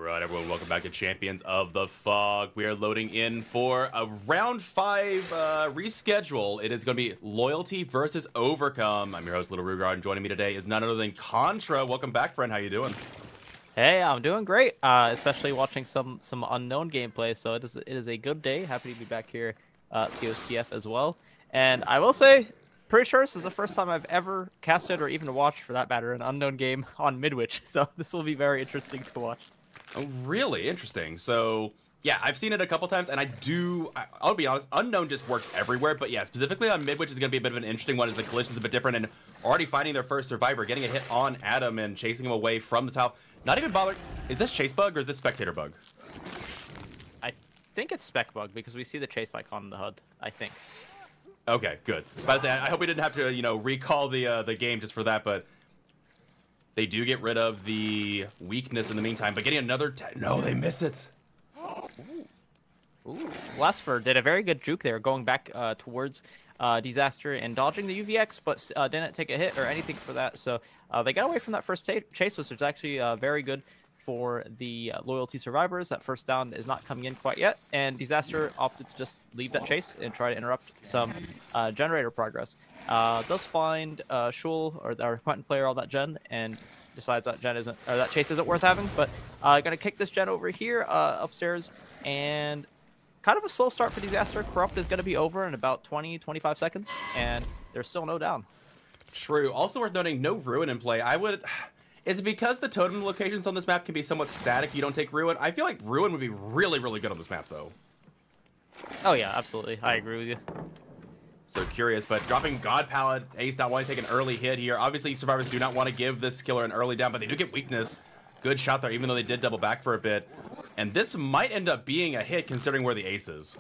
Alright, everyone, welcome back to Champions of the Fog. We are loading in for a round 5 reschedule. It is going to be Loyalty versus Overcome. I'm your host, Little Rugard, and joining me today is none other than Contra. Welcome back, friend. How you doing? Hey, I'm doing great, especially watching some Unkonwn gameplay, so it is a good day. Happy to be back here at COTF as well. And I will say, pretty sure this is the first time I've ever casted or even watched, for that matter, an Unkonwn game on Midwich, so this will be very interesting to watch. Oh, really? Interesting. So, yeah, I've seen it a couple times, and I'll be honest, Unkonwn just works everywhere, but yeah, specifically on Midwich is going to be a bit of an interesting one as the collision's a bit different, and already finding their first survivor, getting a hit on Adam and chasing him away from the tile. Not even bothering. Is this chase bug or is this spectator bug? I think it's spec bug because we see the chase icon in the HUD, I think. Okay, good. I hope we didn't have to, recall the game just for that, but they do get rid of the weakness in the meantime, but getting another... No, they miss it. Ooh. Lasfer did a very good juke there, going back towards Disaster and dodging the UVX, but didn't take a hit or anything for that. So they got away from that first chase, which is actually very good for the Loyalty survivors. That first down is not coming in quite yet, and Disaster opted to just leave that chase and try to interrupt some generator progress. Does find Shul or our Quentin player on that gen and decides that that chase isn't worth having, but gonna kick this gen over here upstairs, and kind of a slow start for Disaster. Corrupt is going to be over in about 20-25 seconds, and there's still no down. True. Also worth noting, no Ruin in play. Is it because the totem locations on this map can be somewhat static, you don't take Ruin? I feel like Ruin would be really, really good on this map, though. Oh, yeah, absolutely. I agree with you. So curious, but dropping God Pallet, Ace not wanting to take an early hit here. Obviously, survivors do not want to give this killer an early down, but they do get weakness. Good shot there, even though they did double back for a bit. And this might end up being a hit, considering where the ace is.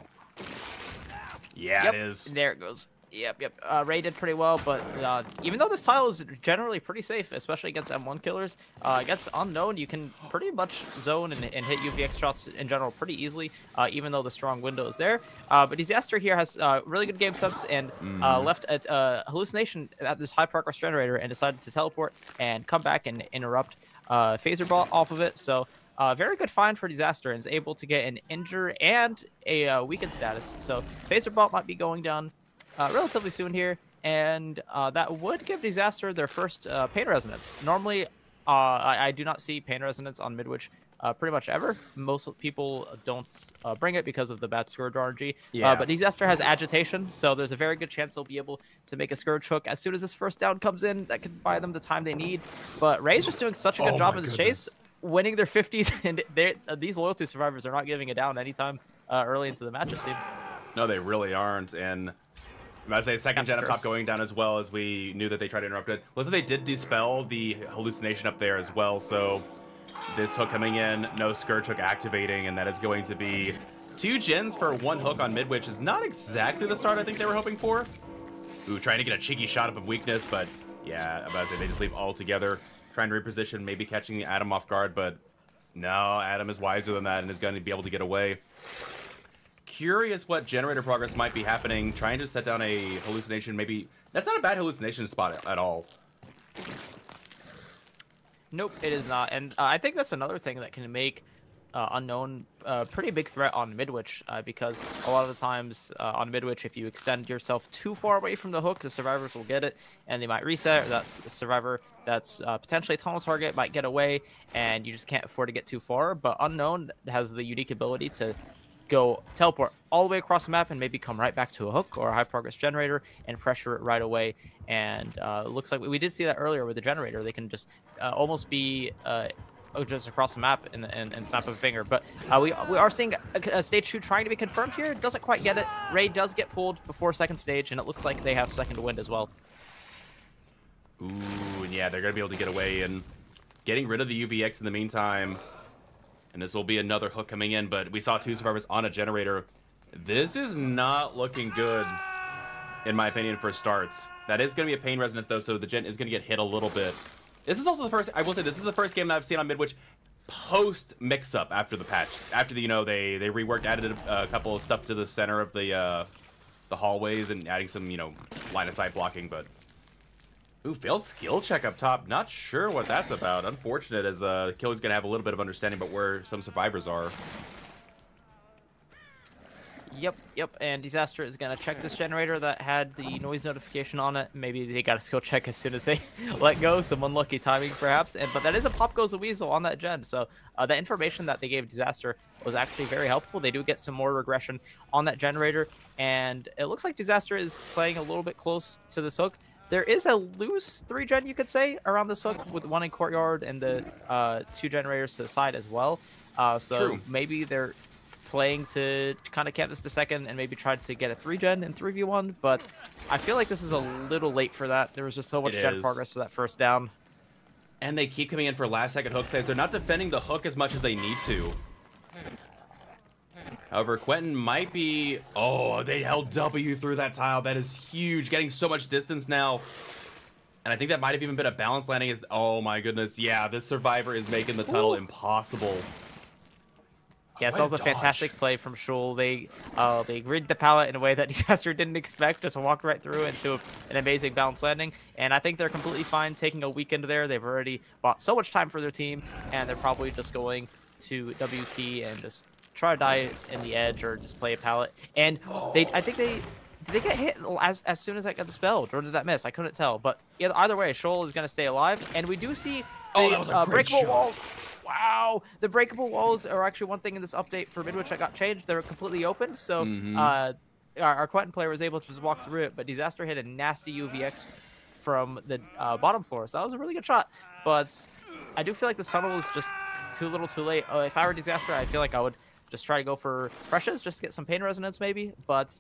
Yeah, Yep, it is. there it goes. Yep. Ray did pretty well, but even though this tile is generally pretty safe, especially against M1 killers, against Unkonwn, you can pretty much zone and hit UVX shots in general pretty easily, even though the strong window is there. But Disaster here has really good game sense and left a hallucination at this high progress generator and decided to teleport and come back and interrupt phaser ball off of it. So very good find for Disaster, and is able to get an injure and a weakened status. So phaser ball might be going down relatively soon here, and that would give Disaster their first pain resonance. Normally, I do not see pain resonance on Midwich pretty much ever. Most people don't bring it because of the bad Scourge RNG. Yeah. But Disaster has agitation, so there's a very good chance they'll be able to make a Scourge hook as soon as this first down comes in. That can buy them the time they need. But Ray's just doing such a good job in this chase, winning their 50s, and these Loyalty survivors are not giving it down anytime early into the match, it seems. No, they really aren't, and... I say second gen up top going down as well, as we knew that they tried to interrupt it. Listen, they did dispel the hallucination up there as well, so this hook coming in, no Scourge hook activating, and that is going to be 2 gens for 1 hook on mid, which is not exactly the start I think they were hoping for. Ooh, trying to get a cheeky shot up of weakness, but yeah, I'm about to say they just leave all together, trying to reposition, maybe catching Adam off guard, but no, Adam is wiser than that and is going to be able to get away. Curious what generator progress might be happening, trying to set down a hallucination. Maybe that's not a bad hallucination spot at all. Nope, it is not. And I think that's another thing that can make Unkonwn a pretty big threat on Midwich, because a lot of the times on Midwich, if you extend yourself too far away from the hook, the survivors will get it and they might reset, or that survivor that's potentially a tunnel target might get away, and you just can't afford to get too far. But Unkonwn has the unique ability to go teleport all the way across the map and maybe come right back to a hook or a high progress generator and pressure it right away. And it looks like we did see that earlier with the generator. They can just almost be just across the map and snap of a finger. But we are seeing a stage 2 trying to be confirmed here. Doesn't quite get it. Ray does get pulled before second stage, and it looks like they have second wind as well. Ooh, and yeah, they're going to be able to get away, and getting rid of the UVX in the meantime. And this will be another hook coming in, but we saw 2 survivors on a generator. This is not looking good, in my opinion, for starts. That is going to be a pain resonance, though, so the gen is going to get hit a little bit. This is also the first, I will say, this is the first game that I've seen on Midwich post mix-up after the patch. After the, they reworked, added a couple of stuff to the center of the hallways and adding some, line-of-sight blocking, but Ooh, failed skill check up top. Not sure what that's about. Unfortunate, as Killer's gonna have a little bit of understanding about where some survivors are. Yep, and Disaster is going to check this generator that had the noise notification on it. Maybe they got a skill check as soon as they let go. Some unlucky timing, perhaps. But that is a Pop Goes the Weasel on that gen. So the information that they gave Disaster was actually very helpful. They do get some more regression on that generator. And it looks like Disaster is playing a little bit close to this hook. There is a loose 3-gen, you could say, around this hook, with 1 in Courtyard and the 2 generators to the side as well. So True. maybe they're playing to kind of camp this to second and maybe try to get a 3-gen in 3v1, but I feel like this is a little late for that. There was just so much gen progress for that first down. And they keep coming in for last-second hook saves. They're not defending the hook as much as they need to. However, Quentin might be... Oh, they held W through that tile. That is huge. Getting so much distance now. And I think that might have even been a balance landing. Oh, my goodness. Yeah, this survivor is making the tunnel impossible. Yes, that was a fantastic play from Shul. They rigged the pallet in a way that Disaster didn't expect, just walked right through into an amazing balance landing. And I think they're completely fine taking a weekend there. They've already bought so much time for their team, and they're probably just going to W key and just try to die in the edge or just play a pallet. And I think did they get hit as soon as that got dispelled, or did that miss? I couldn't tell. But either way, Shul is going to stay alive, and we do see the breakable walls. Wow, the breakable walls are actually one thing in this update for Midwich that got changed. They're completely open, so our Quentin player was able to just walk through it, but Disaster hit a nasty UVX from the bottom floor, so that was a really good shot. But I do feel like this tunnel is just too little too late. If I were Disaster, I feel like I would just try to go for Precious, just to get some pain resonance maybe, but...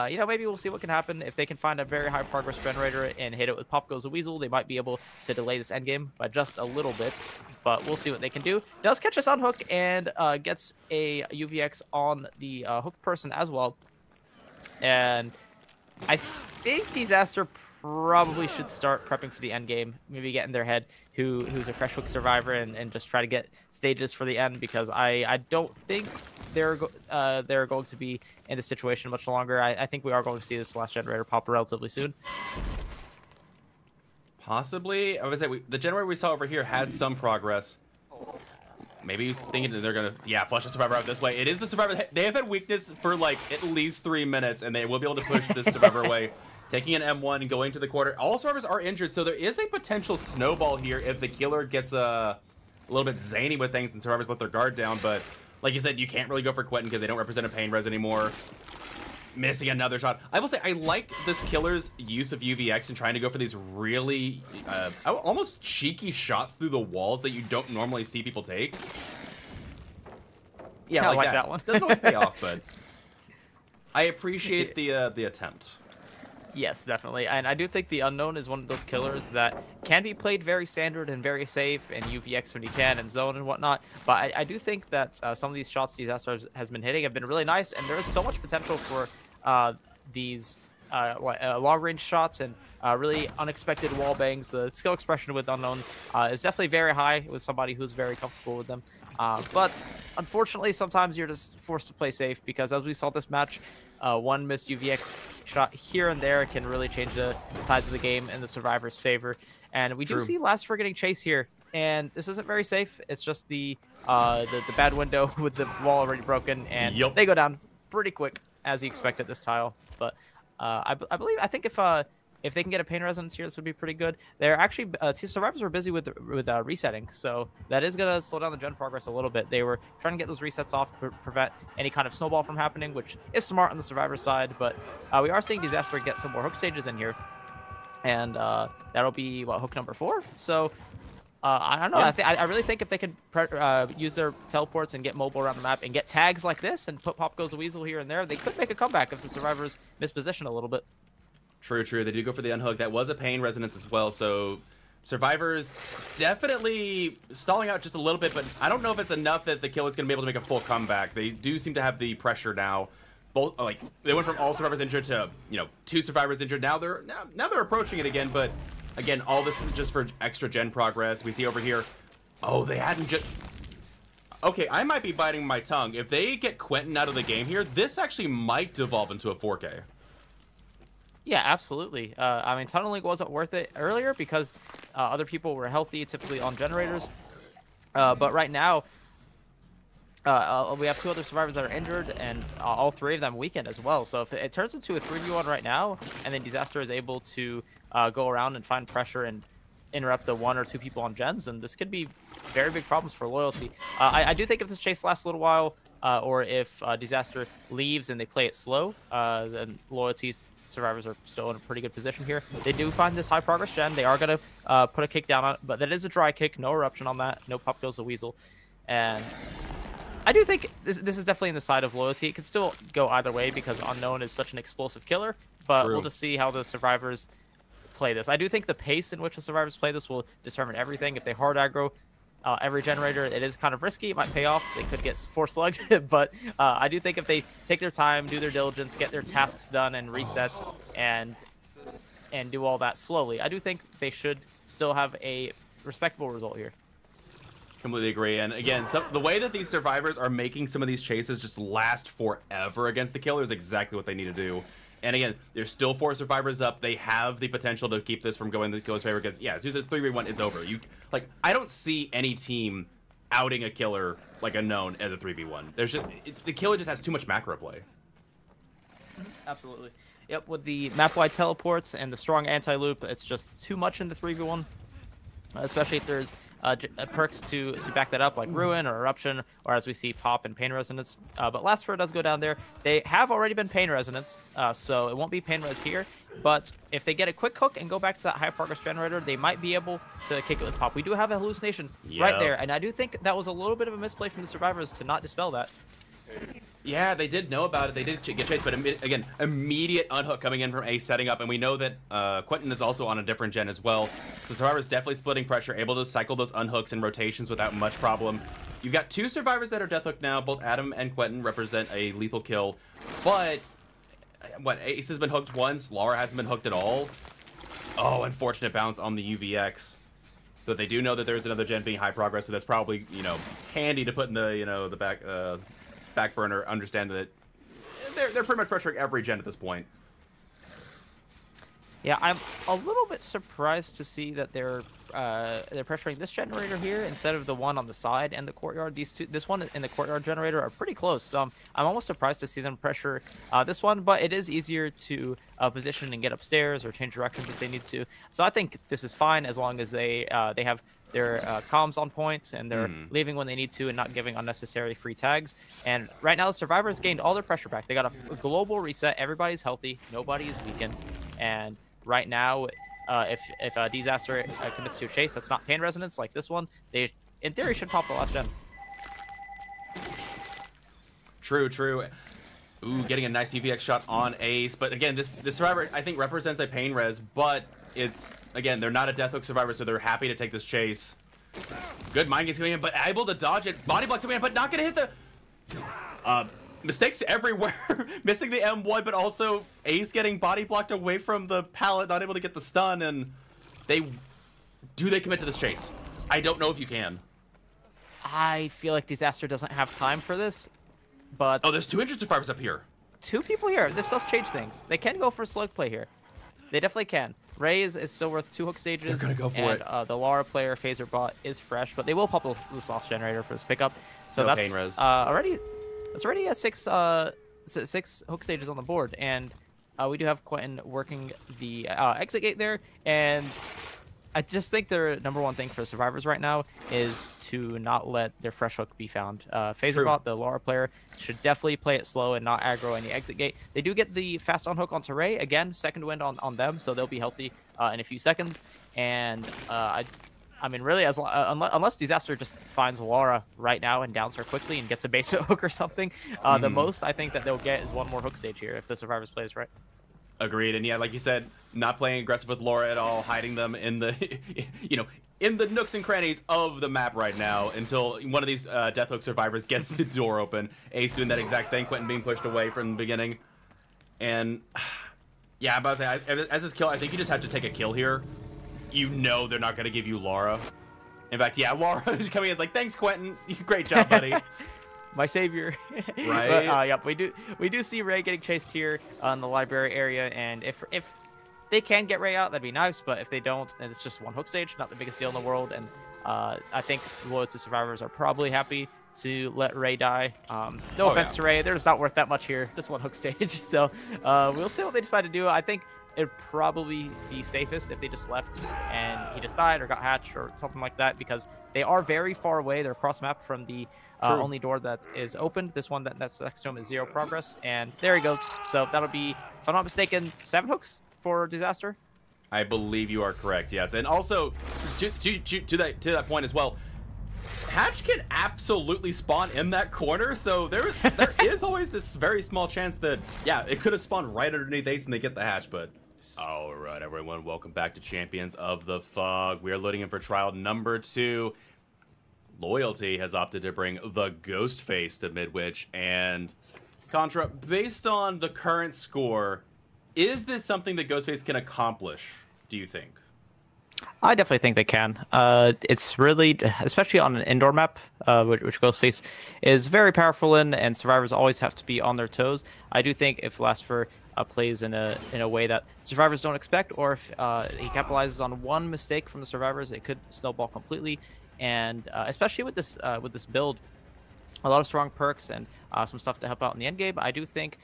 you know, maybe we'll see what can happen. If they can find a very high progress generator and hit it with Pop Goes the Weasel, they might be able to delay this endgame by just a little bit. But we'll see what they can do. Does catch us on hook and gets a UVX on the hooked person as well. And I think Disaster probably should start prepping for the end game. Maybe get in their head who's a fresh hook survivor and just try to get stages for the end, because I don't think they're going to be in this situation much longer. I think we are going to see this last generator pop relatively soon. Possibly. I would say the generator we saw over here had some progress. Maybe he's thinking that they're going to, flush the survivor out this way. It is the survivor. They have had weakness for like at least 3 minutes, and they will be able to push this survivor away. Taking an M1 and going to the quarter. All survivors are injured, so there is a potential snowball here if the killer gets a little bit zany with things and survivors let their guard down. But like you said, you can't really go for Quentin because they don't represent a pain res anymore. Missing another shot. I will say I like this killer's use of UVX and trying to go for these really almost cheeky shots through the walls that you don't normally see people take. Yeah, I like that one. Doesn't always pay off, but I appreciate the attempt. Yes, definitely. And I do think the Unkonwn is one of those killers that can be played very standard and very safe, and UVX when you can, and zone and whatnot. But I do think that some of these shots Disaster has been hitting have been really nice, and there is so much potential for these long-range shots and really unexpected wall bangs. The skill expression with Unkonwn is definitely very high with somebody who's very comfortable with them. But unfortunately, sometimes you're just forced to play safe, because as we saw this match, one missed UVX shot here and there can really change the tides of the game in the survivor's favor. And we do see Last for getting chase here, and this isn't very safe. It's just the bad window with the wall already broken, and they go down pretty quick as you expect at this tile. But I think if they can get a pain resonance here, this would be pretty good. They're actually survivors were busy with resetting, so that is gonna slow down the gen progress a little bit. They were trying to get those resets off to prevent any kind of snowball from happening, which is smart on the survivor side. But we are seeing Disaster get some more hook stages in here, and that'll be hook number 4. So I don't know. I really think if they could use their teleports and get mobile around the map and get tags like this and put Pop Goes the Weasel here and there, they could make a comeback if the survivors misposition a little bit. True. They do go for the unhook. That was a pain resonance as well, so survivors definitely stalling out just a little bit, but I don't know if it's enough that the killer's going to be able to make a full comeback. They do seem to have the pressure now. Both they went from all survivors injured to 2 survivors injured. Now they're approaching it again, but again, all this is just for extra gen progress. We see over here, they hadn't just... Okay, I might be biting my tongue. If they get Quentin out of the game here, this actually might devolve into a 4K. Yeah, absolutely. I mean, tunneling wasn't worth it earlier because other people were healthy, typically on generators. But right now, we have two other survivors that are injured, and all three of them weakened as well. So if it turns into a 3v1 right now, and then Disaster is able to go around and find pressure and interrupt the one or two people on gens, and this could be very big problems for loyalty. I do think if this chase lasts a little while, or if Disaster leaves and they play it slow, then loyalty survivors are still in a pretty good position here. They do find this high progress gen. They are going to put a kick down on it, but that is a dry kick, no eruption on that, no pop kills the weasel. And I do think this is definitely in the side of loyalty. It could still go either way because Unkonwn is such an explosive killer, but we'll just see how the survivors play this. I do think the pace in which the survivors play this will determine everything. If they hard aggro every generator, it is kind of risky. It might pay off. They could get 4 slugs, but I do think if they take their time, do their diligence, get their tasks done and reset, and do all that slowly, I do think they should still have a respectable result here. Completely agree. And again, the way that these survivors are making some of these chases just last forever against the killer is exactly what they need to do. And again, there's still 4 survivors up. They have the potential to keep this from going to Ghost's favor because, yeah, as soon as it's 3v1, it's over. I don't see any team outing a killer like Unkonwn as a 3v1. The killer just has too much macro play. Absolutely. Yep, with the map-wide teleports and the strong anti-loop, it's just too much in the 3v1, especially if there's perks to back that up, like Ruin or Eruption, or as we see, Pop and Pain Resonance. But Last Fur does go down there. They have already been Pain Resonance, so it won't be Pain Res here. But if they get a quick hook and go back to that high progress generator, they might be able to kick it with Pop. We do have a hallucination right there, and I do think that was a little bit of a misplay from the survivors to not dispel that. Yeah, they did know about it. They did get chased, but again, immediate unhook coming in from Ace setting up, and we know that Quentin is also on a different gen as well. So Survivor's definitely splitting pressure, able to cycle those unhooks and rotations without much problem. You've got 2 survivors that are death hooked now. Both Adam and Quentin represent a lethal kill, but Ace has been hooked once. Laura hasn't been hooked at all. Oh, unfortunate bounce on the UVX. But they do know that there's another gen being high progress, so that's probably, handy to put in the the back burner. Understand that they're pretty much pressuring every gen at this point. Yeah, I'm a little bit surprised to see that they're pressuring this generator here instead of the one on the side and the courtyard. This one and the courtyard generator are pretty close. So I'm almost surprised to see them pressure this one, but it is easier to position and get upstairs or change directions if they need to. So I think this is fine as long as they have their comms on point and they're leaving when they need to and not giving unnecessary free tags. And right now the survivors gained all their pressure back. They got a global reset. Everybody's healthy. Nobody is weakened. And right now, if Disaster commits to a chase that's not Pain Resonance like this one, they in theory should pop the last gen. True. Ooh, getting a nice UVX shot on Ace. But again, this survivor, I think, represents a Pain Res, but it's, again, they're not a Death Hook survivor, so they're happy to take this chase. Good mind games coming in, but able to dodge it. Body blocks coming in, but not going to hit the... mistakes everywhere. Missing the M1, but also Ace getting body blocked away from the pallet, not able to get the stun, and they commit to this chase? I don't know if you can. I feel like Disaster doesn't have time for this, but... Oh, there's 2 injured survivors up here. 2 people here. This does change things. They can go for slug play here. They definitely can. Ray is still worth 2 hook stages. They're gonna go for it. The Lara player, Phaser Bot, is fresh, but they will pop the sauce generator for this pickup. So no that's Pain Res. That's already at 6 hook stages on the board, and we do have Quentin working the exit gate there, and I just think their #1 thing for survivors right now is to not let their fresh hook be found. Phaserbot, the Lara player, should definitely play it slow and not aggro any exit gate. They do get the fast on hook onto Ray. Again, second wind on them, so they'll be healthy in a few seconds. And I mean, really, unless Disaster just finds Lara right now and downs her quickly and gets a basement hook or something, the most I think that they'll get is 1 more hook stage here if the survivors plays right. Agreed. And yeah, like you said, not playing aggressive with Laura at all, hiding them in the, in the nooks and crannies of the map right now until one of these Death Hook survivors gets the door open. Ace doing that exact thing, Quentin being pushed away from the beginning. And yeah, I'm about to say, as this kill, I think you just have to take a kill here. You know they're not going to give you Laura. In fact, yeah, Laura is coming in. It's like, thanks, Quentin. Great job, buddy. my savior. Right. But, yep, we do see Ray getting chased here on the library area, and if they can get Ray out, that'd be nice. But if they don't, and it's just one hook stage, not the biggest deal in the world. And I think loyal to survivors are probably happy to let Ray die. No offense to Ray, they're just not worth that much here. Just one hook stage. So we'll see what they decide to do. I think it'd probably be safest if they just left and he just died or got hatched or something like that, because they are very far away. They're cross map from the only door that is opened. This one that's next to him is 0 progress, and there he goes. So that'll be, if I'm not mistaken, 7 hooks for Disaster. I believe you are correct, yes. And also, to that point as well, Hatch can absolutely spawn in that corner, so there is always this very small chance that, yeah, it could have spawned right underneath Ace and they get the Hatch, but... Alright, everyone, welcome back to Champions of the Fog. We are loading in for trial number 2. Loyalty has opted to bring the Ghostface to Midwich, and Contra, based on the current score, is this something that Ghostface can accomplish, do you think? I definitely think they can. It's really, especially on an indoor map, which Ghostface is very powerful in, and survivors always have to be on their toes. I do think if Lastford plays in a way that survivors don't expect, or if he capitalizes on one mistake from the survivors, it could snowball completely. And especially with this build, a lot of strong perks and some stuff to help out in the end game. I do think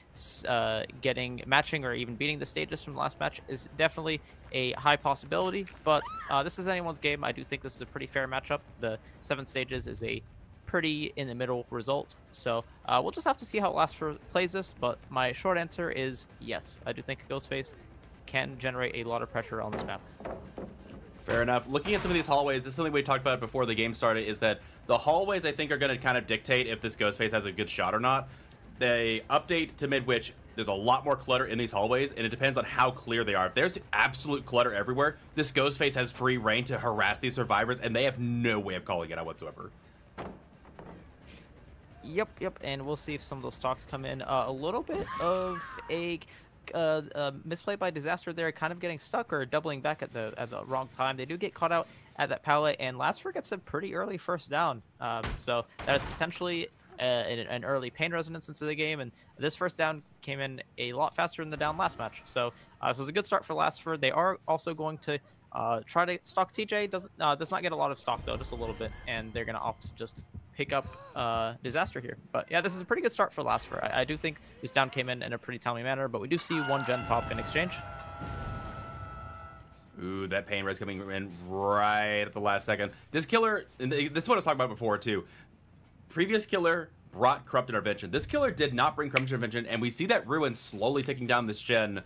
matching or even beating the stages from the last match is definitely a high possibility, but this is anyone's game. I do think this is a pretty fair matchup. The 7 stages is a pretty in the middle result, so we'll just have to see how Lastford plays this, but my short answer is yes. I do think Ghostface can generate a lot of pressure on this map. Fair enough. Looking at some of these hallways, this is something we talked about before the game started, is that the hallways, I think, are going to kind of dictate if this Ghostface has a good shot or not. They update to Midwich, there's a lot more clutter in these hallways, and it depends on how clear they are. If there's absolute clutter everywhere, this Ghostface has free reign to harass these survivors, and they have no way of calling it out whatsoever. Yep, and we'll see if some of those stocks come in. A little bit of a misplay by Disaster there, kind of getting stuck or doubling back at the wrong time. They do get caught out at that pallet, and Lastford gets a pretty early first down. So that is potentially an early pain resonance into the game, and this first down came in a lot faster than the down last match. So this is a good start for Lastford. They are also going to try to stock TJ. Does not get a lot of stock though, just a little bit, and they're going to opt to just pick up Disaster here. But yeah, this is a pretty good start for Lastford. I do think this down came in a pretty timely manner, but we do see 1 gen pop in exchange. Ooh, that pain res coming in right at the last second. This killer, and this is what I was talking about before too. Previous killer brought Corrupt Intervention. This killer did not bring Corrupt Intervention, and we see that Ruin slowly taking down this gen.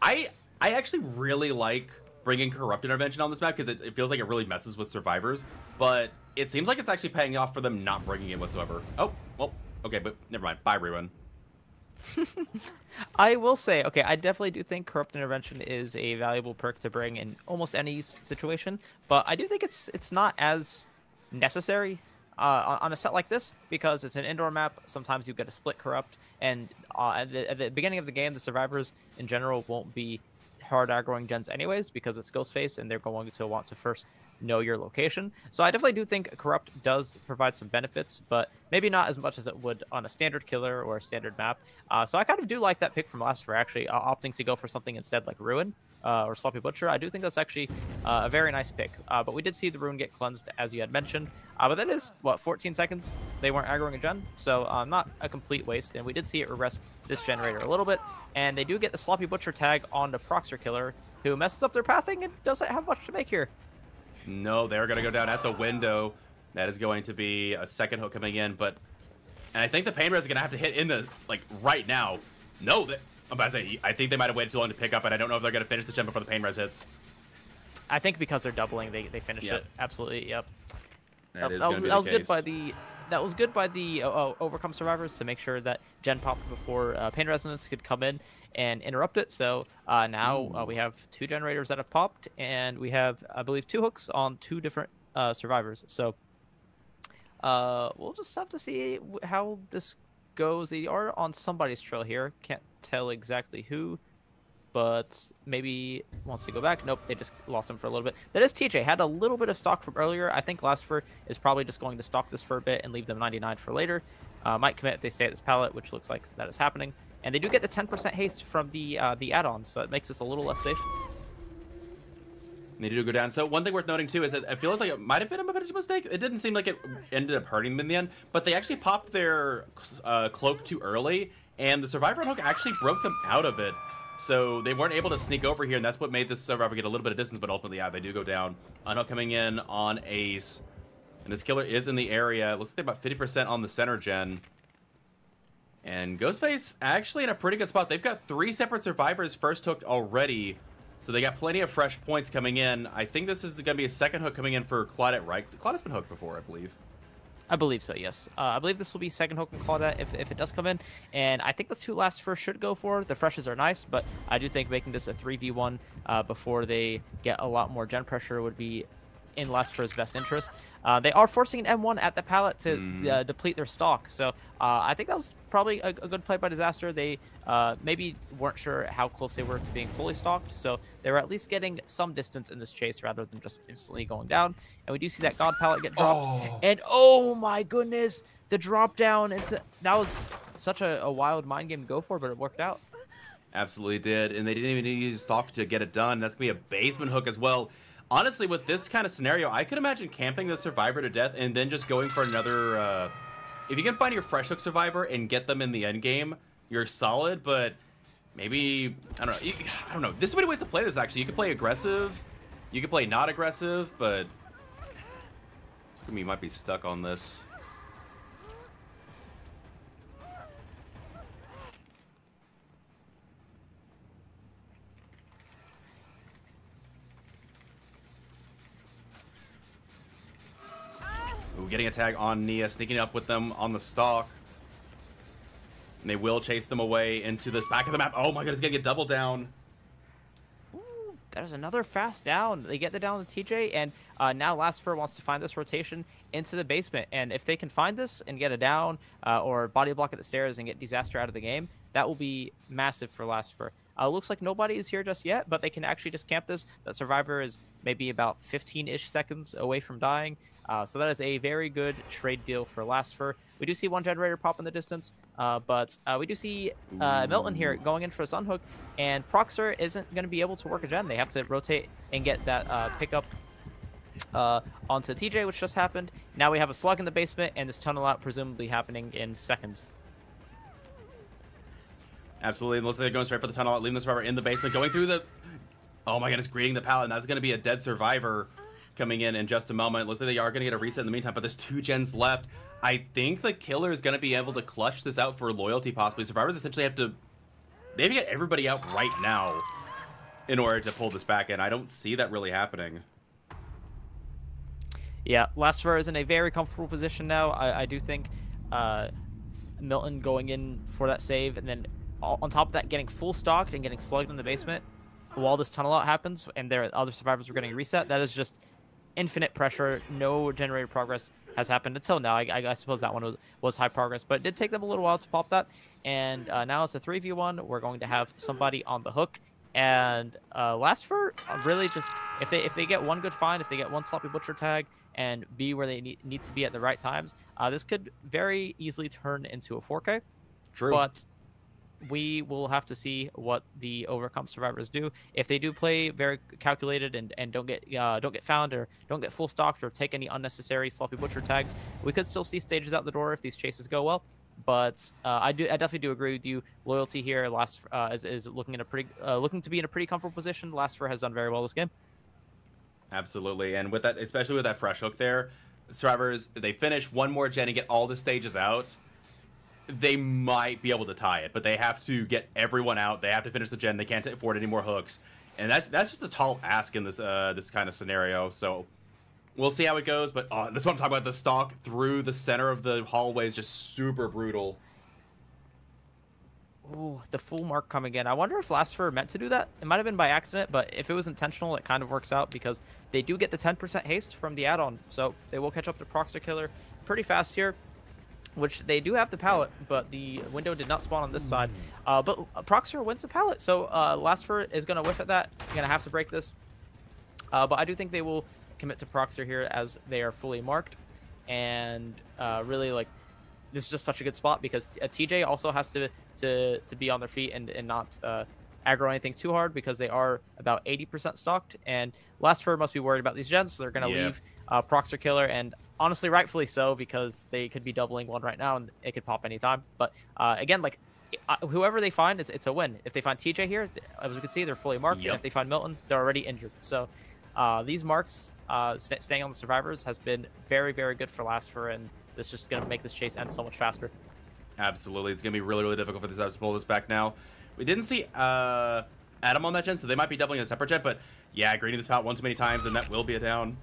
I actually really like bringing Corrupt Intervention on this map because it feels like it really messes with survivors, but it seems like it's actually paying off for them not bringing it whatsoever. Oh, well, okay, but never mind. Bye, Ruin. I will say, okay, I definitely do think Corrupt Intervention is a valuable perk to bring in almost any situation, but I do think it's not as necessary on a set like this, because it's an indoor map. Sometimes you get a split Corrupt, and at the beginning of the game, the survivors in general won't be hard aggroing gens anyways, because it's Ghostface and they're going to want to first know your location. So I definitely do think Corrupt does provide some benefits, but maybe not as much as it would on a standard killer or a standard map. So I kind of do like that pick from Lastford, actually, opting to go for something instead like Ruin or Sloppy Butcher. I do think that's actually a very nice pick. But we did see the Ruin get cleansed, as you had mentioned. But that is, what, 14 seconds? They weren't aggroing a gen, so not a complete waste. And we did see it regress this generator a little bit. And they do get the Sloppy Butcher tag on the Proxer killer, who messes up their pathing and doesn't have much to make here. No, they're going to go down at the window. That is going to be a second hook coming in, and I think the pain res is going to have to hit in the, like, right now. No, I'm about to say, I think they might have waited too long to pick up, and I don't know if they're going to finish the gen before the pain res hits. I think because they're doubling, they finish it. Absolutely, yep. That was good by the Overcome survivors to make sure that gen popped before pain resonance could come in and interrupt it. So now we have 2 generators that have popped, and we have, I believe, 2 hooks on 2 different survivors. So we'll just have to see how this goes. They are on somebody's trail here. Can't tell exactly who, but maybe wants to go back. Nope, they just lost him for a little bit. That is TJ. Had a little bit of stock from earlier. I think Last Fur is probably just going to stock this for a bit and leave them 99 for later. Might commit if they stay at this pallet, which looks like that is happening. And they do get the 10% haste from the add-on, so it makes this a little less safe. They do go down. So one thing worth noting too is that I feel like it might have been a bit of a mistake. It didn't seem like it ended up hurting them in the end, but they actually popped their cloak too early, and the Survivor Unhook actually broke them out of it. So they weren't able to sneak over here, and that's what made this Survivor get a little bit of distance, but ultimately, yeah, they do go down. Unhook coming in on Ace, and this killer is in the area. It looks like they're about 50% on the center gen. And Ghostface actually in a pretty good spot. They've got 3 separate Survivors first hooked already. So they got plenty of fresh points coming in. I think this is going to be a second hook coming in for Claudette, right? Claudette's been hooked before, I believe. I believe so, yes. I believe this will be second hook and Claudette if it does come in. And I think that's who Last Fur should go for. The freshes are nice, but I do think making this a 3v1 before they get a lot more gen pressure would be in Last Fur's best interest. They are forcing an M1 at the pallet to deplete their stock. So I think that was probably a good play by Disaster. They maybe weren't sure how close they were to being fully stocked. So they were at least getting some distance in this chase rather than just instantly going down. And we do see that God pallet get dropped. Oh. And oh my goodness, the drop down. That was such a wild mind game to go for, but it worked out. Absolutely did. And they didn't even need to use stock to get it done. That's going to be a basement hook as well. Honestly, with this kind of scenario, I could imagine camping the Survivor to death and then just going for another... if you can find your fresh hook Survivor and get them in the end game, you're solid, but maybe... I don't know. There's so many ways to play this, actually. You could play aggressive. You could play not aggressive, but... You might be stuck on this. Ooh, getting a tag on Nia, sneaking up with them on the stalk. And they will chase them away into the back of the map. Oh my goodness, getting a double down. Ooh, there's another fast down. They get the down to TJ, and now Last Fur wants to find this rotation into the basement. And if they can find this and get a down or body block at the stairs and get Disaster out of the game, that will be massive for Last Fur. Looks like nobody is here just yet, but they can actually just camp this. That Survivor is maybe about 15-ish seconds away from dying. So that is a very good trade deal for Last Fur. We do see one generator pop in the distance, but we do see Milton here going in for a Sunhook, and Proxer isn't going to be able to work a gen. They have to rotate and get that pickup onto TJ, which just happened. Now we have a slug in the basement, and this tunnel out presumably happening in seconds. Absolutely. Looks like they're going straight for the tunnel out, leaving the Survivor in the basement, going through the... Oh my goodness, greeting the pallet, and that's going to be a dead Survivor coming in just a moment. Looks like they are going to get a reset in the meantime, but there's 2 gens left. I think the killer is going to be able to clutch this out for loyalty, possibly. Survivors essentially have to get everybody out right now in order to pull this back in. I don't see that really happening. Yeah, Last Fur is in a very comfortable position now. I do think Milton going in for that save, and then on top of that, getting full stocked and getting slugged in the basement while this tunnel out happens, and their other Survivors are getting reset. That is just infinite pressure. No generated progress has happened until now. I suppose that one was high progress, but it did take them a little while to pop that. And now it's a 3v1. We're going to have somebody on the hook. And Last Fur really just, if they get one good find, if they get one sloppy butcher tag, and be where they need to be at the right times, this could very easily turn into a 4K. True. But we will have to see what the Overcome Survivors do. If they do play very calculated and don't get found or don't get full stocked or take any unnecessary sloppy butcher tags, we could still see stages out the door if these chases go well. But I definitely do agree with you. Loyalty here, is looking to be in a pretty comfortable position. Last Fur has done very well this game. Absolutely, and with that, especially with that fresh hook there, Survivors, they finish one more gen and get all the stages out. They might be able to tie it, but they have to get everyone out. They have to finish the gen. They can't afford any more hooks, and that's just a tall ask in this this kind of scenario. So we'll see how it goes. But this is what I'm talking about. The stalk through the center of the hallway is just super brutal. Ooh, the full mark coming in. I wonder if Last Fur meant to do that. It might have been by accident, but if it was intentional, it kind of works out because they do get the 10% haste from the add-on. So they will catch up to Proxer Killer pretty fast here. which they do have the pallet, but the window did not spawn on this side. But Proxer wins the pallet, so Lastfur is going to whiff at that. Going to have to break this. But I do think they will commit to Proxer here as they are fully marked. And really, like, this is just such a good spot because TJ also has to be on their feet and not aggro anything too hard because they are about 80% stocked. And Lastfur must be worried about these gens, so they're going to leave Proxer Killer, and honestly, rightfully so, because they could be doubling one right now and it could pop anytime. But again, like, whoever they find, it's a win. If they find TJ here, as we can see, they're fully marked. And if they find Milton, they're already injured. So these marks, staying on the survivors, has been very, very good for Lastfur, and it's just going to make this chase end so much faster. Absolutely. It's going to be really, really difficult for these guys to pull this back now. We didn't see Adam on that gen, so they might be doubling a separate gen, but yeah, greeting this pallet one too many times, and that will be a down.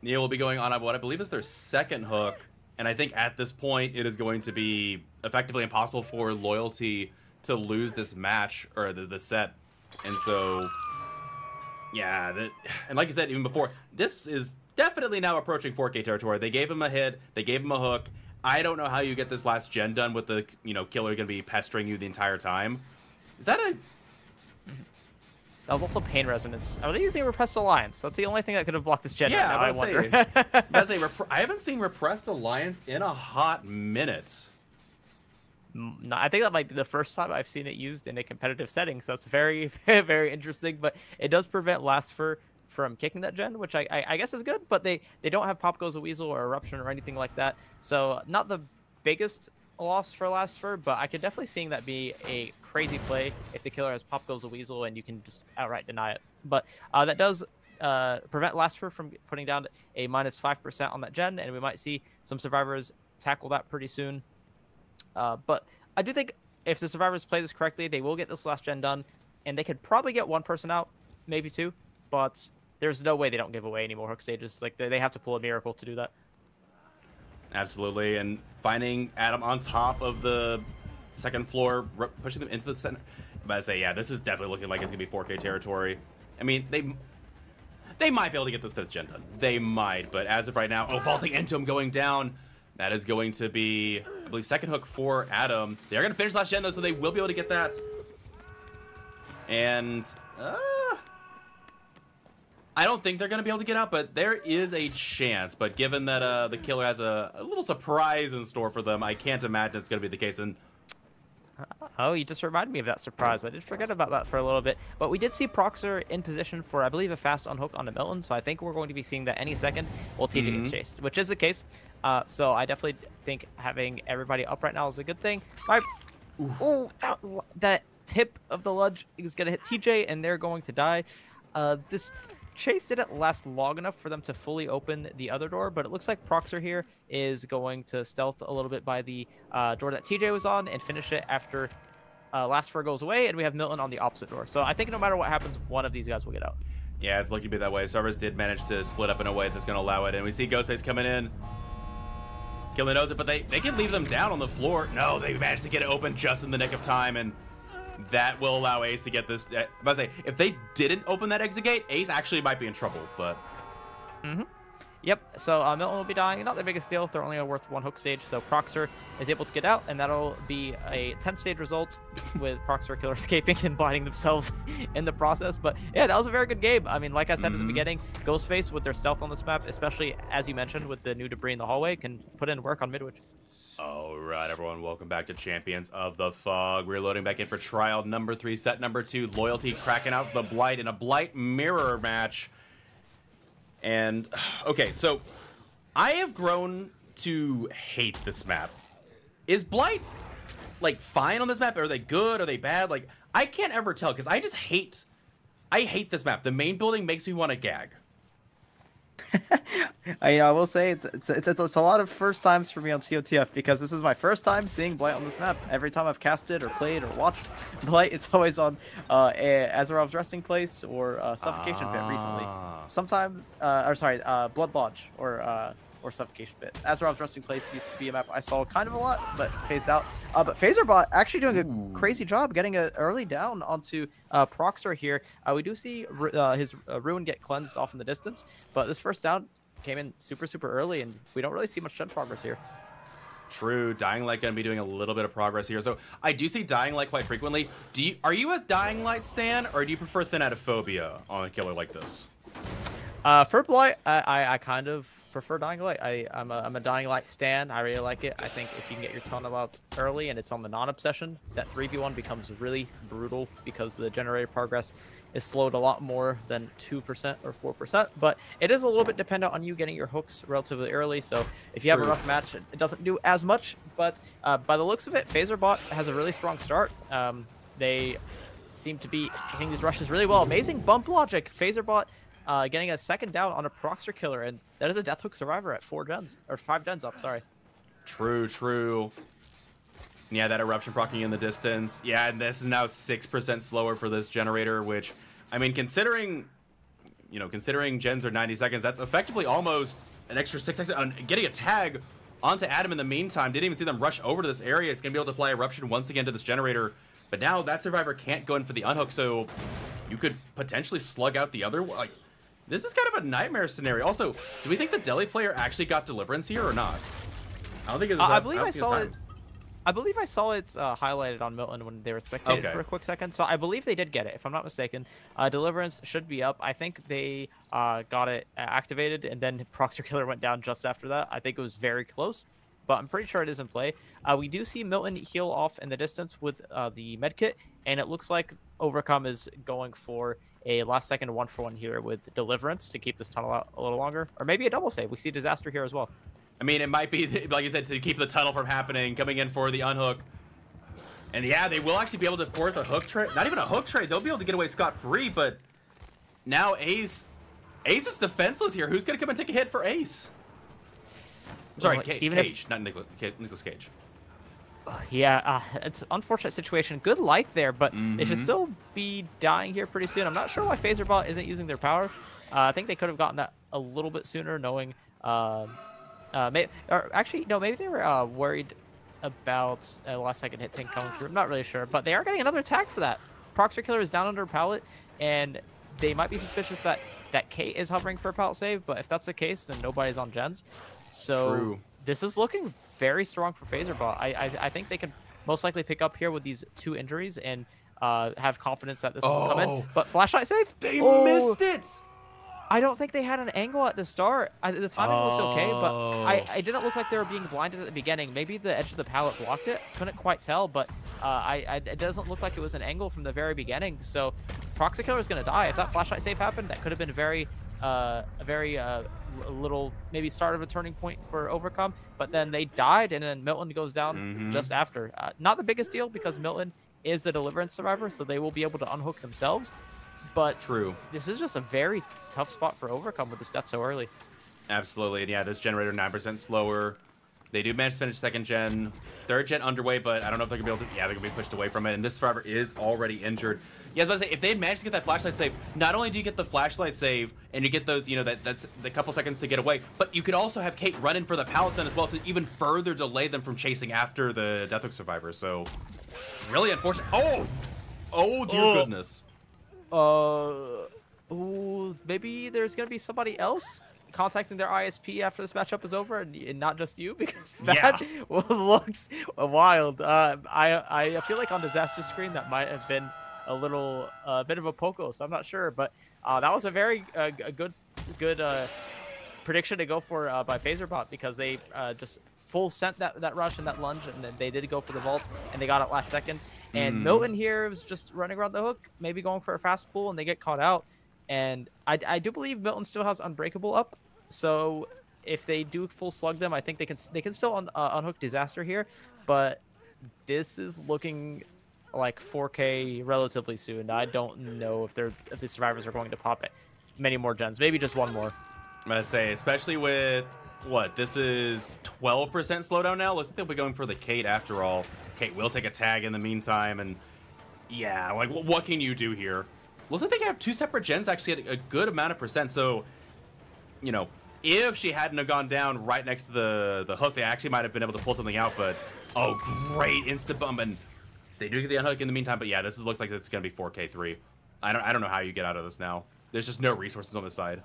Neil will be going on what I believe is their second hook, and I think at this point it is going to be effectively impossible for Loyalty to lose this match, or the set. And so, yeah, and like you said, even before, this is definitely now approaching 4K territory. They gave him a hit, they gave him a hook. I don't know how you get this last gen done with the, killer going to be pestering you the entire time. Is that a... That was also Pain Resonance. Are they using Repressed Alliance? That's the only thing that could have blocked this gen. Yeah, I wonder. I haven't seen Repressed Alliance in a hot minute. No, I think that might be the first time I've seen it used in a competitive setting, so that's very, very interesting. But it does prevent Lastfur from kicking that gen, which I guess is good, but they don't have Pop Goes a Weasel or Eruption or anything like that. So not the biggest loss for Lastfur, but I could definitely see that be a crazy play if the killer has Pop Goes a Weasel and you can just outright deny it. But that does prevent Lastfur from putting down a -5% on that gen, and we might see some survivors tackle that pretty soon. But I do think if the survivors play this correctly, they will get this last gen done, and they could probably get one person out, maybe two, but there's no way they don't give away any more hook stages. Like, they have to pull a miracle to do that. Absolutely, and finding Adam on top of the second floor, pushing them into the center. But I say, yeah, this is definitely looking like it's going to be 4K territory. I mean, they might be able to get this 5th gen done. They might, but as of right now, vaulting into him, going down. That is going to be, I believe, second hook for Adam. They're going to finish last gen, though, so they will be able to get that. And I don't think they're going to be able to get out, but there is a chance. But given that the killer has a little surprise in store for them, I can't imagine it's going to be the case. And oh, you just reminded me of that surprise. I did forget about that for a little bit. But we did see Proxer in position for, I believe, a fast unhook onto Milton. So I think we're going to be seing that any second while TJ gets chased, which is the case. So I definitely think having everybody up right now is a good thing. Oh, that tip of the ledge is going to hit TJ, and they're going to die. This chase didn't last long enough for them to fully open the other door, but it looks like Proxer here is going to stealth a little bit by the door that TJ was on and finish it after Lastfur goes away, and we have Milton on the opposite door. So I think no matter what happens, one of these guys will get out. Yeah, it's looking to be that way. Servers did manage to split up in a way that's going to allow it, and we see Ghostface coming in. Killer knows it, but they can leave them down on the floor. No, they managed to get it open just in the nick of time, and that will allow Ace to get this. I was about to say, if they didn't open that exit gate, Ace actually might be in trouble, but... Yep, so Milton will be dying. Not the biggest deal. They're only worth one hook stage, so Proxer is able to get out, and that'll be a 10-stage result with Proxer Killer escaping and blinding themselves in the process. But yeah, that was a very good game. I mean, like I said at the beginning, Ghostface with their stealth on this map, especially as you mentioned with the new debris in the hallway, can put in work on Midwich. All right, everyone, welcome back to Champions of the Fog. We're loading back in for trial number 3, set number 2. Loyalty cracking out the Blight in a Blight mirror match. And, okay, so I have grown to hate this map. Is Blight, like, fine on this map? Are they good? Are they bad? Like, I can't ever tell, because I hate this map. The main building makes me want to gag. I will say it's a lot of first times for me on COTF, because this is my first time seeing Blight on this map. Every time I've casted or played or watched Blight, it's always on Azerov's Resting Place or Suffocation Pit recently. Sometimes, Blood Lodge or Suffocation Pit. Azerov's Resting Place used to be a map I saw kind of a lot, but phased out. But Phaserbot actually doing a crazy job getting an early down onto Proxer here. We do see his Ruin get cleansed off in the distance, but this first down came in super early, and we don't really see much gen progress here. True, Dying Light gonna be doing a little bit of progress here. So I do see Dying Light quite frequently. Are you a Dying Light stan, or do you prefer Thanatophobia on a killer like this? For Blight, I kind of prefer Dying Light. I'm a Dying Light stan. I really like it. I think if you can get your tunnel out early and it's on the non-obsession, that 3v1 becomes really brutal because the generator progress is slowed a lot more than 2% or 4%. But it is a little bit dependent on you getting your hooks relatively early. So if you have a rough match, it doesn't do as much. But by the looks of it, Phaserbot has a really strong start. They seem to be hitting these rushes really well. Amazing bump logic. Phaserbot getting a second down on a Proxer killer, and that is a Death Hook survivor at 4 gens, or 5 gens up, sorry. True, true. Yeah, that eruption proccing in the distance. Yeah, and this is now 6% slower for this generator, which, I mean, considering gens are 90 seconds, that's effectively almost an extra 6 seconds. Getting a tag onto Adam in the meantime, didn't even see them rush over to this area. It's going to be able to apply eruption once again to this generator, but now that survivor can't go in for the unhook, so you could potentially slug out the other one. Like, this is kind of a nightmare scenario. Also, do we think the Deli player actually got deliverance here or not? I don't think it was. I believe I saw it. I believe I saw it highlighted on Milton when they were spectated for a quick second. So I believe they did get it, if I'm not mistaken. Deliverance should be up. I think they got it activated, and then Proxer Killer went down just after that. I think it was very close, but I'm pretty sure it is in play. We do see Milton heal off in the distance with the medkit, and it looks like Overcome is going for a last second 1-for-1 here with Deliverance to keep this tunnel out a little longer, or maybe a double save. We see Disaster here as well. I mean, it might be, like you said, to keep the tunnel from happening, coming in for the unhook. And yeah, they will actually be able to force a hook trade. Not even a hook trade. They'll be able to get away scot-free, but now Ace is defenseless here. Who's going to come and take a hit for Ace? I'm sorry, Cage, not Nicolas Cage. Yeah, it's an unfortunate situation. Good life there, but they should still be dying here pretty soon. I'm not sure why Phaserbot isn't using their power. I think they could have gotten that a little bit sooner, knowing... maybe they were worried about a last second hit tank coming through. I'm not really sure, but they are getting another tag for that. Proxer Killer is down under a pallet, and they might be suspicious that Kate is hovering for a pallet save, but if that's the case, then nobody's on gens. So this is looking very strong for Phaserbot. I think they could most likely pick up here with these 2 injuries and have confidence that this will come in. But flashlight save? They missed it! I don't think they had an angle at the start. The timing looked okay, but I didn't look like they were being blinded at the beginning. Maybe the edge of the pallet blocked it. Couldn't quite tell, but it doesn't look like it was an angle from the very beginning. So Proxy Killer is going to die. If that flashlight save happened, that could have been a very little maybe start of a turning point for Overcome. But then they died, and then Milton goes down just after. Not the biggest deal because Milton is a Deliverance survivor, so they will be able to unhook themselves. But this is just a very tough spot for Overcome with this death so early. Absolutely. And yeah, this generator 9% slower. They do manage to finish 2nd gen. 3rd gen underway, but I don't know if they're going to be able to... Yeah, they're going to be pushed away from it. And this survivor is already injured. Yeah, I was about to say, if they had managed to get that flashlight save, not only do you get the flashlight save and you get those, that's the couple seconds to get away, but you could also have Kate run in for the pallet stun as well to even further delay them from chasing after the Death Hook survivor. So, really unfortunate. Oh, dear goodness. Maybe there's gonna be somebody else contacting their ISP after this matchup is over, and not just you, because that looks wild. I feel like on Disaster screen that might have been a little bit of a Poco, so I'm not sure, but that was a very good prediction to go for by Phaserbot, because they just full sent that rush and that lunge, and then they did go for the vault, and they got it last second. And Milton here was just running around the hook, maybe going for a fast pull, and they get caught out. And I do believe Milton still has Unbreakable up, so if they do full slug them, I think they can still unhook Disaster here. But this is looking like 4K relatively soon. I don't know if the survivors are going to pop it many more gens, maybe just one more. I'm gonna say, especially with this is 12% slowdown now. Looks like they'll be going for the Kate after all. Kate will take a tag in the meantime, and yeah, like what can you do here? Looks like they have 2 separate gens actually at a good amount of percent. So, if she hadn't have gone down right next to the hook, they actually might have been able to pull something out. But great insta bump, and they do get the unhook in the meantime. But yeah, this looks like it's gonna be 4K3. I don't know how you get out of this now. There's just no resources on this side.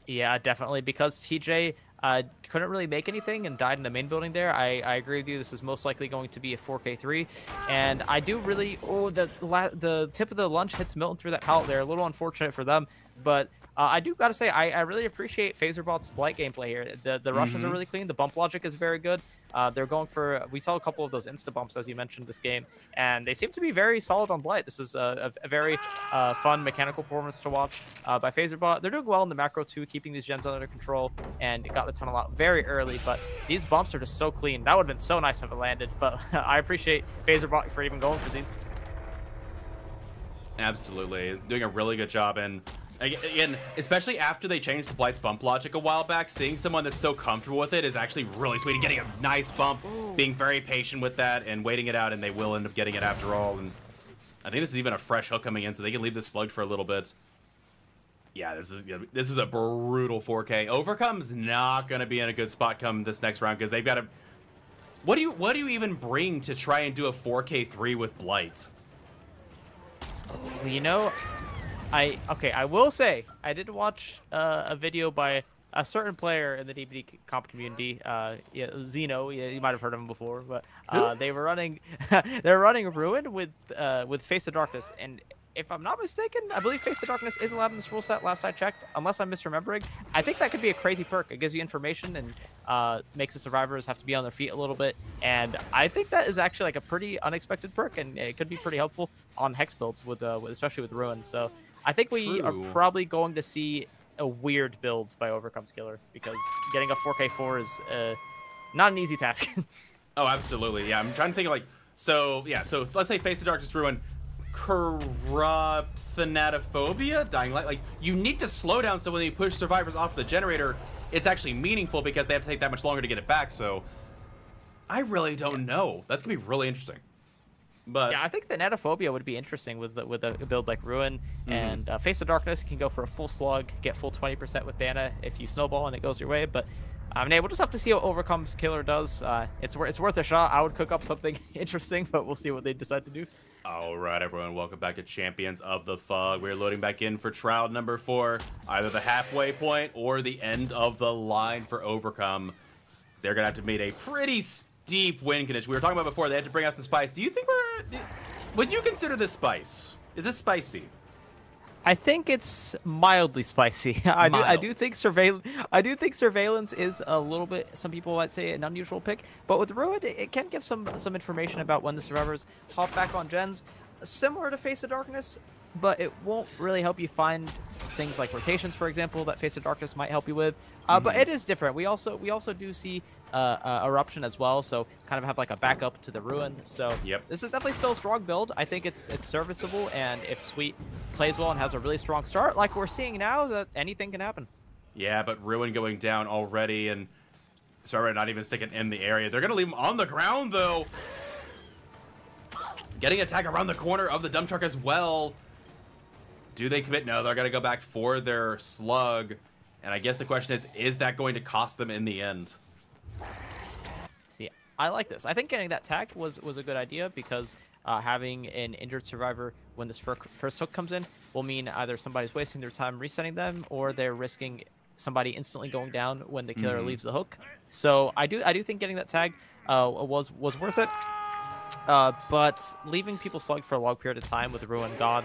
Yeah, definitely, because TJ couldn't really make anything and died in the main building there. I agree with you. This is most likely going to be a 4K3. And I do really... Oh, the tip of the lunge hits Milton through that pallet there. A little unfortunate for them. But I do got to say, I really appreciate Phaserbot's Blight gameplay here. The rushes are really clean. The bump logic is very good. They're going for... We saw a couple of those insta-bumps, as you mentioned, this game. And they seem to be very solid on Blight. This is a very fun mechanical performance to watch by Phaserbot. They're doing well in the macro, too, keeping these gens under control. And got the tunnel out very early. But these bumps are just so clean. That would have been so nice if it landed. But I appreciate Phaserbot for even going for these. Absolutely. Doing a really good job. And again, especially after they changed the Blight's bump logic a while back, seeing someone that's so comfortable with it is actually really sweet. And getting a nice bump, being very patient with that, and waiting it out, and they will end up getting it after all. And I think this is even a fresh hook coming in, so they can leave this slugged for a little bit. Yeah, this is a brutal 4K. Overcome's not going to be in a good spot come this next round, because they've got to... What do you even bring to try and do a 4K3 with Blight? You know... I will say I did watch a video by a certain player in the DBD comp community, Zeno. You might have heard of him before, but they were running Ruin with Face of Darkness, and if I'm not mistaken, I believe Face of Darkness is allowed in this rule set. Last I checked, unless I'm misremembering. I think that could be a crazy perk. It gives you information and makes the survivors have to be on their feet a little bit, and I think that is actually like a pretty unexpected perk, and it could be pretty helpful on hex builds with especially with Ruin. So I think we are probably going to see a weird build by Overcome's Killer, because getting a 4K4 is not an easy task. Oh, absolutely. Yeah, I'm trying to think of like, so let's say Face of Darkness Ruin, Corrupt, Thanatophobia, Dying Light. Like, you need to slow down so when you push survivors off the generator, it's actually meaningful, because they have to take that much longer to get it back. So I really don't know. That's gonna be really interesting. But yeah, I think the Thanatophobia would be interesting with a build like Ruin. And Face of Darkness can go for a full slug, get full 20% with Thana if you snowball and it goes your way. But I mean, we'll just have to see what Overcome's Killer does. It's worth a shot. I would cook up something interesting, but we'll see what they decide to do. All right, everyone, welcome back to Champions of the Fog. We're loading back in for trial number 4, either the halfway point or the end of the line for Overcome. So they're gonna have to meet a pretty steep win condition. We were talking about before, they had to bring out some spice. Do you think would you consider this spice? Is this spicy? I think it's mildly spicy. I do think surveillance is a little bit, some people might say, an unusual pick, but with Ruin, it can give some information about when the survivors hop back on gens, similar to Face of Darkness, but it won't really help you find things like rotations, for example, that Face of Darkness might help you with. But it is different. We also do see Eruption as well, so kind of have like a backup to the Ruin. So this is definitely still a strong build. I think it's serviceable, and if Sweet plays well and has a really strong start, like we're seeing now, that anything can happen. Yeah, but Ruin going down already, and Survivor not even sticking in the area. They're gonna leave him on the ground though. Getting attack around the corner of the dump truck as well. Do they commit? No, they're gonna go back for their slug. And I guess the question is that going to cost them in the end? See, I like this. I think getting that tag was a good idea, because having an injured survivor when this first hook comes in will mean either somebody's wasting their time resetting them, or they're risking somebody instantly going down when the killer leaves the hook. So I do think getting that tag was worth it. But leaving people slugged for a long period of time with Ruin gone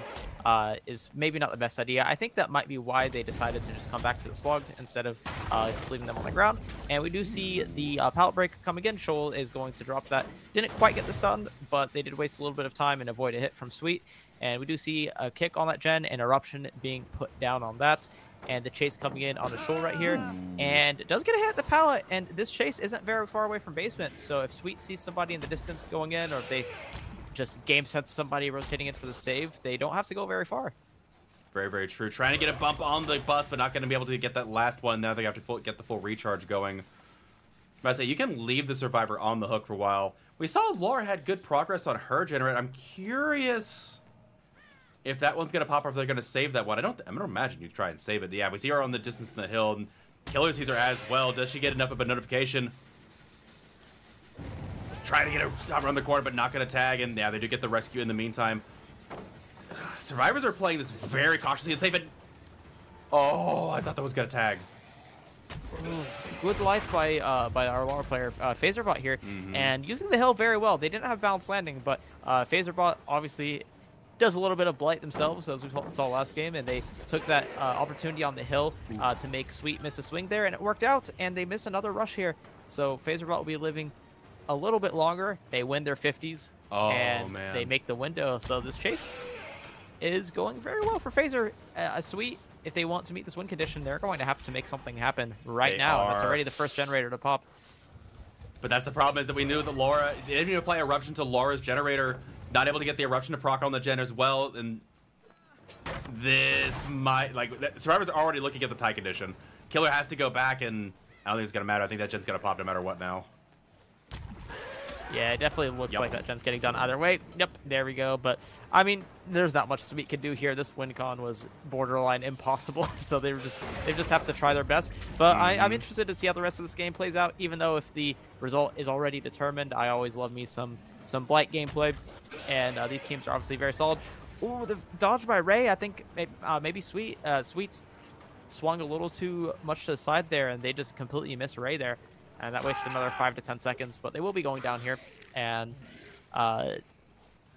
is maybe not the best idea. I think that might be why they decided to just come back to the slug instead of just leaving them on the ground. And we do see the pallet break come again. Shoal is going to drop that. Didn't quite get the stun, but they did waste a little bit of time and avoid a hit from Sweet. And we do see a kick on that gen and Eruption being put down on that. And the chase coming in on the Shoal right here. And it does get a hit at the pallet. And this chase isn't very far away from basement. So if Sweet sees somebody in the distance going in, or if they just game sense somebody rotating in for the save, they don't have to go very far. Very, very true. Trying to get a bump on the bus, but not going to be able to get that last one. Now they have to get the full recharge going. But I say, you can leave the survivor on the hook for a while. We saw Laura had good progress on her generator. I'm curious if that one's going to pop, or if they're going to save that one. I'm going to imagine you try and save it. Yeah, we see her on the distance in the hill, and Killer sees her as well. Does she get enough of a notification? Trying to get her around the corner, but not going to tag, and yeah, they do get the rescue in the meantime. Survivors are playing this very cautiously and safe, and oh, I thought that was going to tag. good life by our Laura player, Phaserbot here, and using the hill very well. They didn't have balanced landing, but Phaserbot obviously does a little bit of Blight themselves, as we saw last game, and they took that opportunity on the hill to make Sweet miss a swing there, and it worked out, and they miss another rush here. So Phaserbot will be living a little bit longer. They win their 50s, and they make the window. So this chase is going very well for Phaser. Sweet, if they want to meet this win condition, they're going to have to make something happen right now. That's already the first generator to pop. But that's the problem, is that we knew that Laura, they didn't even apply Eruption to Laura's generator, not able to get the Eruption to proc on the gen as well, and this might, like, Survivor's already looking at the tie condition. Killer has to go back, and I don't think it's going to matter. I think that gen's going to pop no matter what now. Yeah, it definitely looks like that gen's getting done either way. Yep, there we go. But, I mean, there's not much Sweet can do here. This WinCon was borderline impossible, so they just have to try their best. But I'm interested to see how the rest of this game plays out, even though if the result is already determined. I always love me some Blight gameplay, and these teams are obviously very solid. Ooh, the dodge by Ray. I think maybe Sweet's swung a little too much to the side there, and they just completely missed Ray there. And that wastes another 5 to 10 seconds, but they will be going down here. And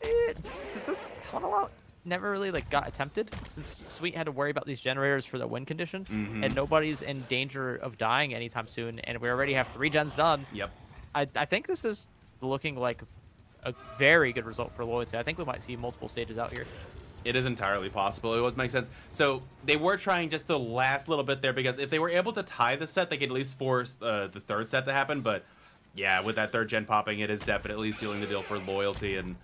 since this tunnel out never really got attempted, since Sweet had to worry about these generators for the win condition, and nobody's in danger of dying anytime soon, and we already have 3 gens done. Yep. I think this is looking like a very good result for Loyalty. I think we might see multiple stages out here. It is entirely possible. It was making sense. So they were trying just the last little bit there, because if they were able to tie the set, they could at least force the third set to happen. But yeah, with that third gen popping, it is definitely sealing the deal for Loyalty. And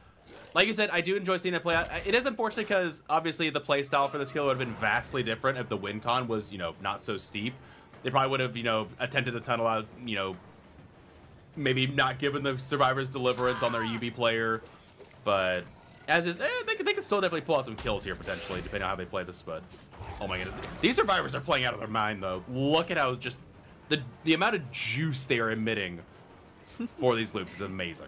like you said, I do enjoy seeing it play out. It is unfortunate because obviously the play style for this kill would have been vastly different if the win con was, not so steep. They probably would have, attempted the tunnel out, maybe not given the Survivors deliverance on their UB player, but as is, they can still definitely pull out some kills here potentially, depending on how they play this. But oh my goodness, these Survivors are playing out of their mind though. Look at how just the amount of juice they are emitting for these loops is amazing.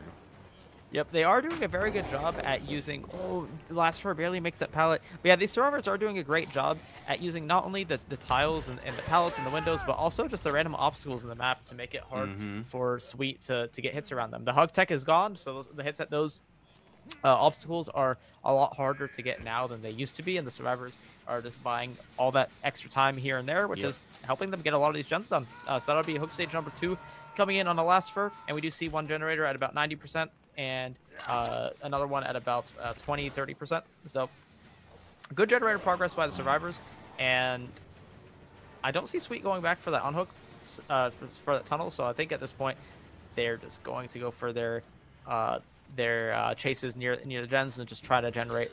Yep, they are doing a very good job at using... Oh, Last Fur barely makes that pallet. But yeah, these Survivors are doing a great job at using not only the tiles and the pallets and the windows, but also just the random obstacles in the map to make it hard for Sweet to get hits around them. The hug tech is gone, so the hits at those obstacles are a lot harder to get now than they used to be, and the Survivors are just buying all that extra time here and there, which is helping them get a lot of these gens done. So that'll be hook stage number 2 coming in on the Last Fur, and we do see one generator at about 90%. And another one at about 20-30%. So good generator progress by the Survivors, and I don't see Sweet going back for that unhook for that tunnel. So I think at this point they're just going to go for their chases near the gens and just try to generate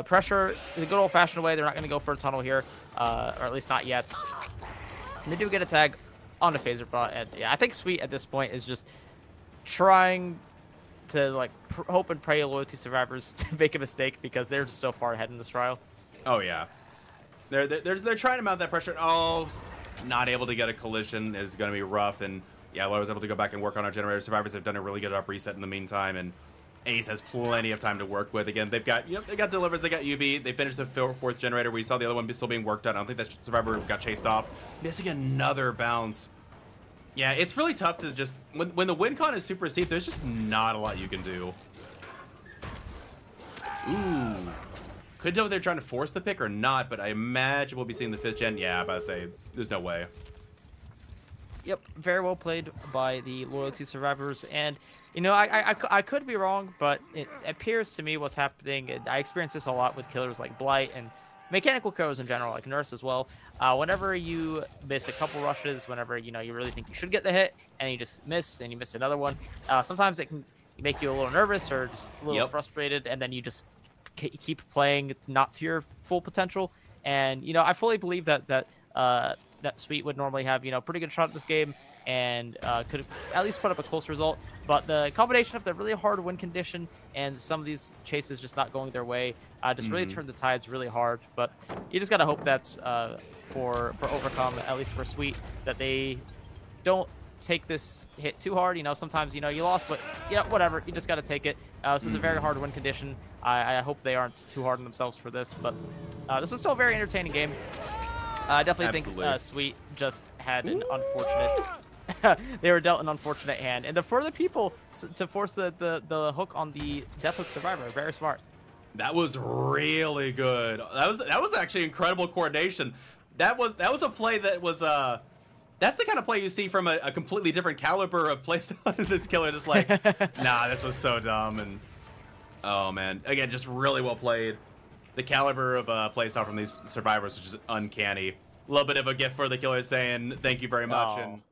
pressure the good old-fashioned way. They're not going to go for a tunnel here, or at least not yet. And they do get a tag on a Phaserbot, and yeah, I think Sweet at this point is just trying to hope and pray Loyalty Survivors to make a mistake, because they're just so far ahead in this trial. Oh yeah, they're trying to mount that pressure. Oh, not able to get a collision is going to be rough. And yeah, Laura was able to go back and work on our generator. Survivors have done a really good job reset in the meantime, and Ace has plenty of time to work with. Again, they've got they got delivers, they got UB, they finished the 4th generator. We saw the other one still being worked on. I don't think that Survivor got chased off, missing another bounce. Yeah, it's really tough to just... When the win con is super steep, there's just not a lot you can do. Ooh. Couldn't tell if they're trying to force the pick or not, but I imagine we'll be seeing the 5th gen. Yeah, I'm about to say, there's no way. Yep, very well played by the Loyalty Survivors. And, I could be wrong, but it appears to me what's happening, and I experience this a lot with killers like Blight and mechanical killers in general, like Nurse as well. Whenever you miss a couple rushes, whenever you really think you should get the hit, and you just miss, and you miss another one, sometimes it can make you a little nervous or just a little frustrated, and then you just keep playing not to your full potential. And I fully believe that Sweet would normally have pretty good shot at this game, and could at least put up a close result. But the combination of the really hard win condition and some of these chases just not going their way just really turned the tides really hard. But you just gotta hope that's for Overcome, at least for Sweet, that they don't take this hit too hard. Sometimes you lost, but whatever, you just gotta take it. This is a very hard win condition. I hope they aren't too hard on themselves for this, but this is still a very entertaining game. I definitely think Sweet just had an unfortunate they were dealt an unfortunate hand. And for the people to force the hook on the Death Hook Survivor, very smart. That was really good. That was actually incredible coordination. That was a play that was that's the kind of play you see from a completely different caliber of playstyle. This killer just like, nah, this was so dumb. And oh man, again, just really well played. The caliber of playstyle from these survivors is just uncanny. A little bit of a gift for the killer saying thank you very much. Oh. And